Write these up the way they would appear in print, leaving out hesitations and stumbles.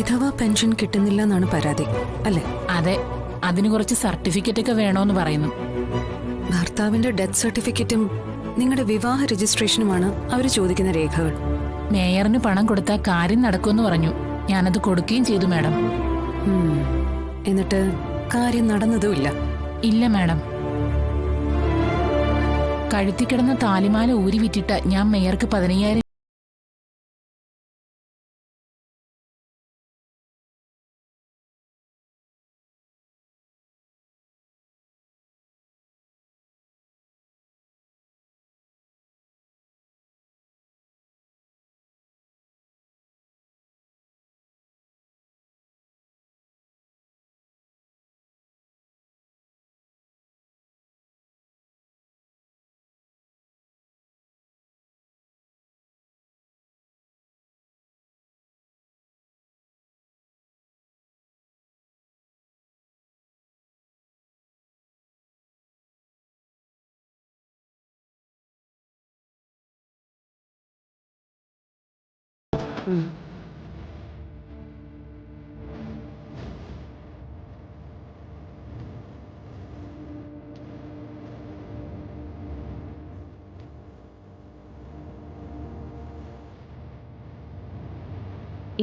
വിധവ പെൻഷൻ കിട്ടുന്നില്ല എന്നാണ് പരാതി അല്ലേ? അതെ, അതിന് കുറച്ച് സർട്ടിഫിക്കറ്റ് ഒക്കെ വേണോന്ന് പറയുന്നു. ഭർത്താവിന്റെ ഡെത്ത് സർട്ടിഫിക്കറ്റും നിങ്ങളുടെ വിവാഹ രജിസ്ട്രേഷനുമാണ് അവർ ചോദിക്കുന്ന രേഖകൾ. മേയറിന് പണം കൊടുത്താൽ കാര്യം നടക്കുമെന്ന് പറഞ്ഞു. ഞാനത് കൊടുക്കുകയും ചെയ്തു മാഡം. എന്നിട്ട് കാര്യം നടന്നതുമില്ല? ഇല്ല മാഡം. കഴുത്തി കിടന്ന താലിമാല ഊരി വിറ്റിട്ട് ഞാൻ മേയർക്ക് 15,000.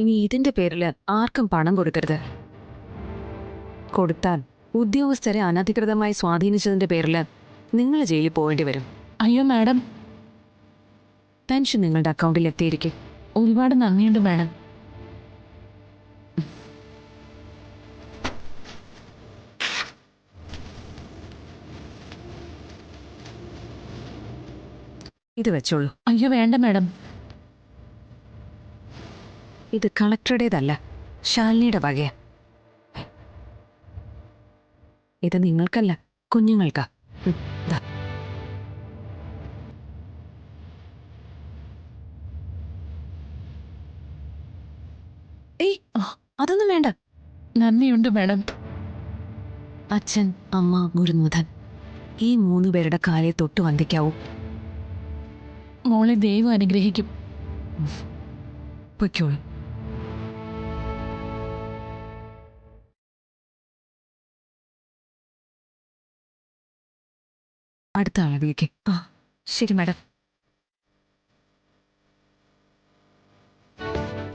ഇനി ഇതിന്റെ പേരിൽ ആർക്കും പണം കൊടുക്കരുത്. കൊടുത്താൽ ഉദ്യോഗസ്ഥരെ അനധികൃതമായി സ്വാധീനിച്ചതിന്റെ പേരിൽ നിങ്ങൾ ജയിലിൽ പോകേണ്ടി വരും. അയ്യോ മാഡം, പെൻഷൻ നിങ്ങളുടെ അക്കൗണ്ടിൽ എത്തിയിരിക്കും. ഒരുപാട് നന്ദിയുണ്ട് മാഡം. ഇത് വെച്ചോളൂ. അയ്യോ വേണ്ട മാഡം. ഇത് കളക്ടറുടേതല്ല, ശാലിനിയുടെ വകയാ. ഇത് നിങ്ങൾക്കല്ല, കുഞ്ഞുങ്ങൾക്കാ. ദാ. ഏയ്, അതൊന്നും വേണ്ട. നന്ദിയുണ്ട് മാഡം. അച്ഛൻ, അമ്മ, ഗുരുനാഥൻ, ഈ 3 പേരുടെ കാലെ തൊട്ട് വന്ദിക്കാവൂ. മോളെ ദൈവം അനുഗ്രഹിക്കും. പൊയ്ക്കോളൂ. അടുത്ത ആളെ വിളിക്കേ. ശരി മാഡം.